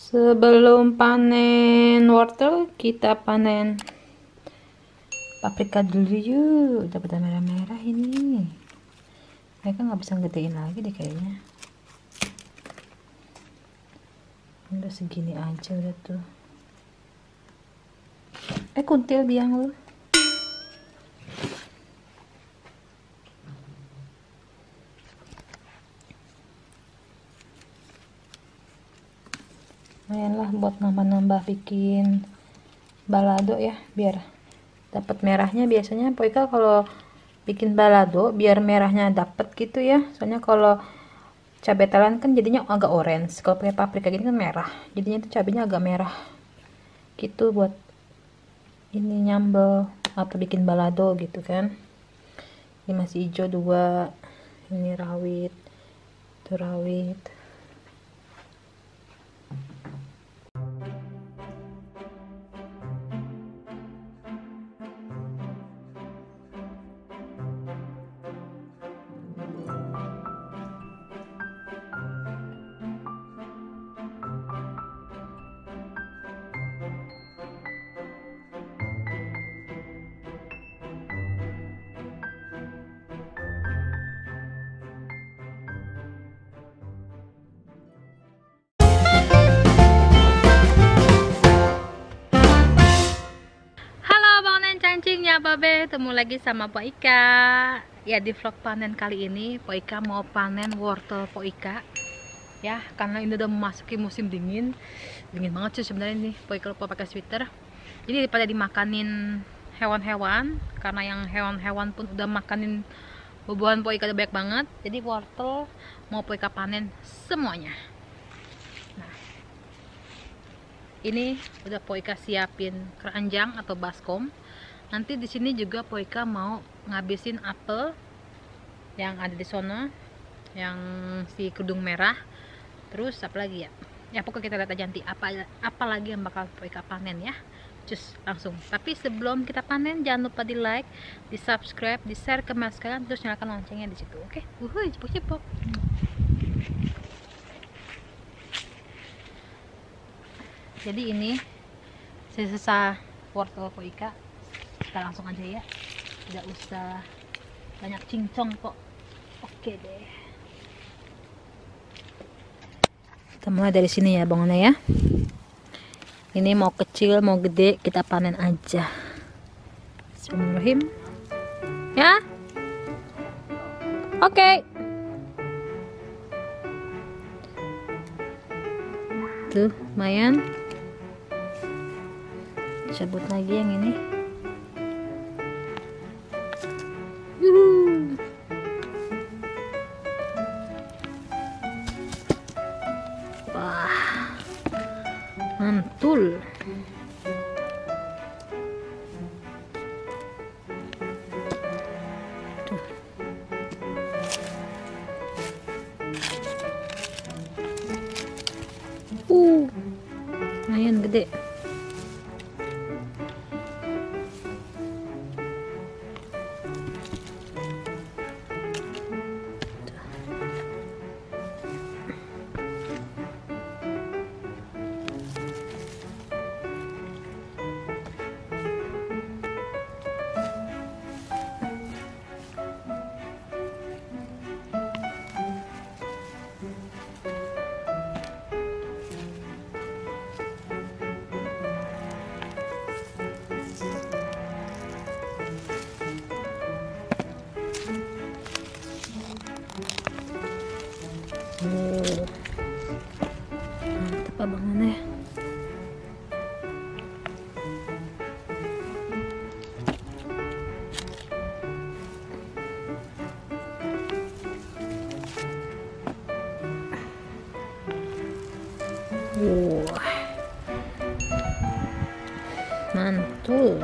Sebelum panen wortel, kita panen paprika dulu yuk. Udah merah-merah ini. Mereka nggak bisa gedein lagi deh kayaknya. Udah segini aja udah tuh. Kuntil biang lu. Lumayan lah buat nambah-nambah bikin balado ya, biar dapat merahnya. Biasanya Poika kalau bikin balado biar merahnya dapat gitu ya, soalnya kalau cabai talan kan jadinya agak orange, kalau pakai paprika gini kan merah, jadinya itu cabenya agak merah gitu buat ini nyambel atau bikin balado gitu kan. Ini masih hijau 2, ini rawit, itu rawit. Cancingnya Babe, ketemu lagi sama Po Ika. Ya, di vlog panen kali ini Po Ika mau panen wortel Po Ika. Ya, karena ini udah memasuki musim dingin. Dingin banget sih sebenarnya nih. Po Ika lupa pakai sweater. Jadi daripada dimakanin hewan-hewan, karena yang hewan-hewan pun udah makanin buah-buahan Po Ika udah banyak banget. Jadi wortel mau Po Ika panen semuanya. Nah, ini udah Po Ika siapin keranjang atau baskom. Nanti di sini juga Po Ika mau ngabisin apel yang ada di sono, yang si kerudung merah. Terus apa lagi ya? Ya pokoknya kita lihat aja nanti apa lagi yang bakal Po Ika panen ya. Cus langsung. Tapi sebelum kita panen jangan lupa di like, di subscribe, di share ke mas kalian, terus nyalakan loncengnya di situ. Oke? Cepet-cepet. Jadi ini sisa wortel Po Ika. Kita langsung aja ya, tidak usah banyak cincong kok. Oke deh, kita mulai dari sini ya bangunnya ya. Ini mau kecil mau gede kita panen aja. Bismillahirrahmanirrahim ya. Oke. Tuh lumayan, cabut lagi yang ini. Wah, mantul. Tuh. Lumayan gede. Mantap abangannya. Mantul.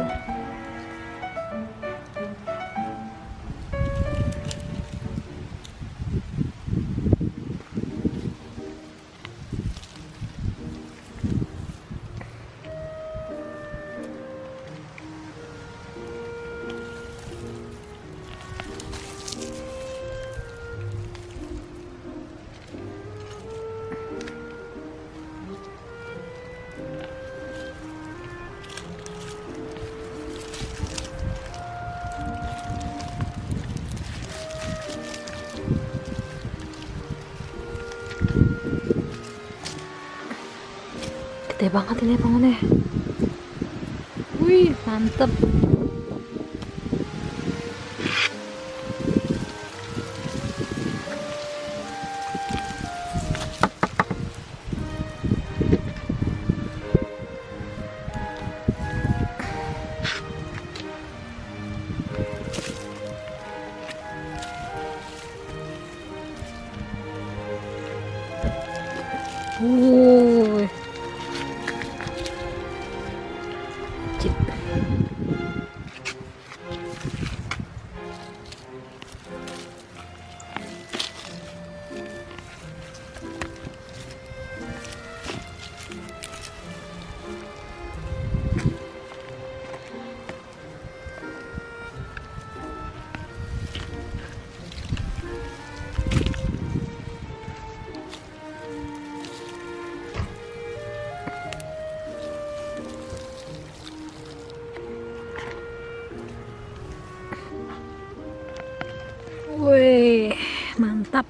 Gede banget ini bangunnya. Wih, mantep. Wuh. Cip. Wih, mantap.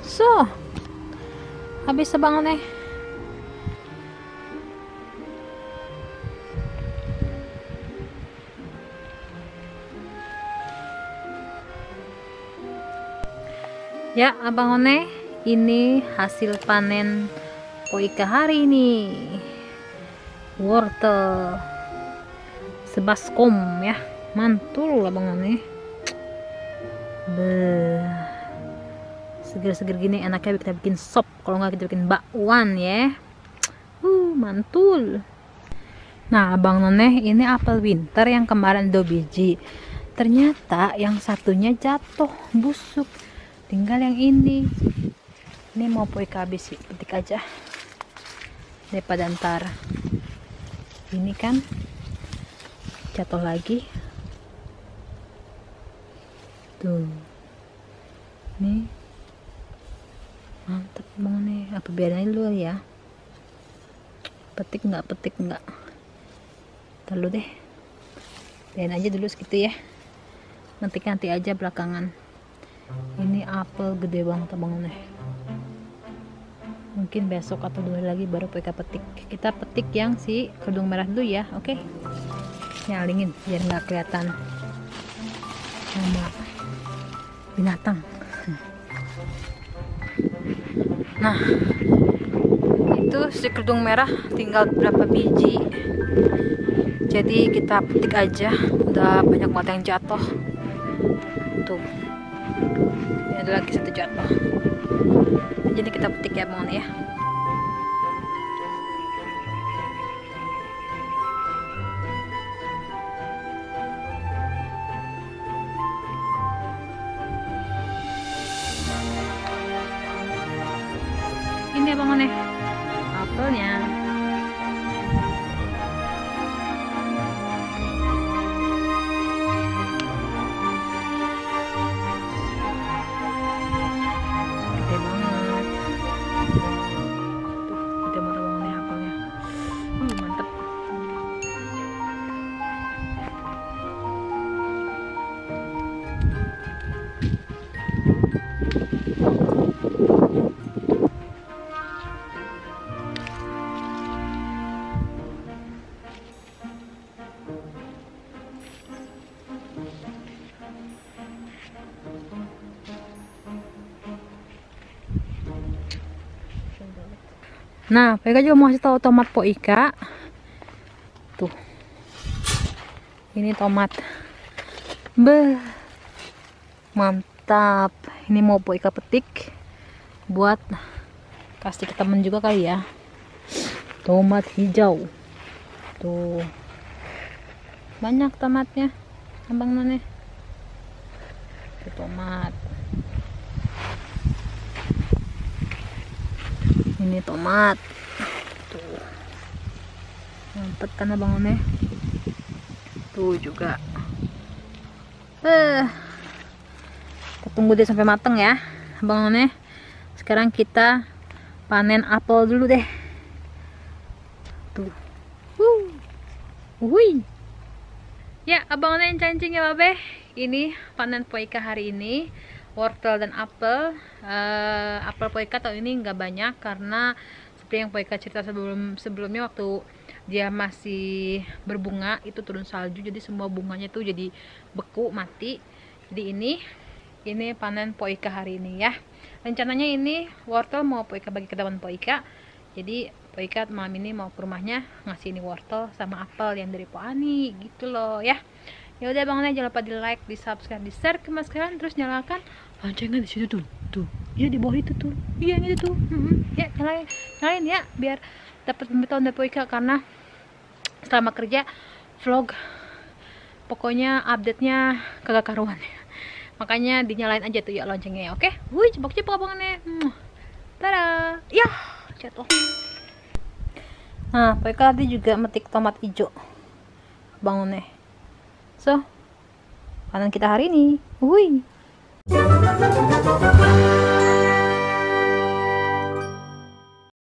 So, habis sebangunnya. Ya, Abang One, ini hasil panen Poika hari ini. Wortel sebaskom ya, mantul Abang One. Seger-seger gini enaknya kita bikin sop, kalau nggak kita bikin bakwan ya. Mantul. Nah, Abang Noneh, ini apel winter yang kemarin 2 biji. Ternyata yang satunya jatuh, busuk. Tinggal yang ini. Ini mau Poika habis sih, petik aja. Daripada ntar ini kan jatuh lagi. Tuh. Nih. Mantap banget nih. Apa biarin dulu ya. Petik nggak? Terlalu deh. Biarin aja dulu segitu ya. Nanti aja belakangan. Ini apel gede banget abang nih. Mungkin besok atau 2 hari lagi baru Poika petik. Kita petik yang si kerudung merah dulu ya, oke? Nyalingin biar nggak kelihatan nama binatang. Nah, itu si kerudung merah tinggal berapa biji. Jadi kita petik aja. Udah banyak banget yang jatuh. Tuh. Ini ada lagi 1 jatuh. Jadi kita petik ya bang ya. Ini abang nih apelnya. Gede banget. Tuh, gede banget abang nih apelnya. Mantep. Nah, Poika juga mau kasih tahu tomat Poika. Tuh. Ini tomat. Mantap. Ini mau Poika petik buat kasih ke temen juga kali ya. Tomat hijau. Tuh. Banyak tomatnya. Abang None. Tuh tomat. Ini tomat. Tuh. Mantep kan abang None. Tuh juga. Kita tunggu deh sampai mateng ya abang None. Sekarang kita panen apel dulu deh. Tuh. Wih. Ya, abang yang cancing ya babe. Ini panen poika hari ini, wortel dan apel. Apel poika tahun ini nggak banyak karena seperti yang poika cerita sebelumnya, waktu dia masih berbunga itu turun salju, jadi semua bunganya tuh jadi beku mati. Jadi ini panen poika hari ini ya. Rencananya ini wortel mau poika bagi ke teman poika. Jadi poika malam ini mau ke rumahnya ngasih ini wortel sama apel yang dari Po Ani gitu loh ya. Ya udah bang, jangan lupa di like, di subscribe, di share ke mas kalian, terus nyalakan loncengnya di situ tuh ya, di bawah itu tuh, iya ini tuh. Ya nyalain ya biar dapat pemberitahuan dari poika, karena selama kerja vlog pokoknya update nya kagak karuan. Makanya dinyalain aja tuh ya loncengnya ya, oke? Wih, cepok-cepok abangannya. Tada. Ya, jatuh. Nah, Poika tadi juga metik tomat hijau. Bangunnya. So, panen kita hari ini. Wih.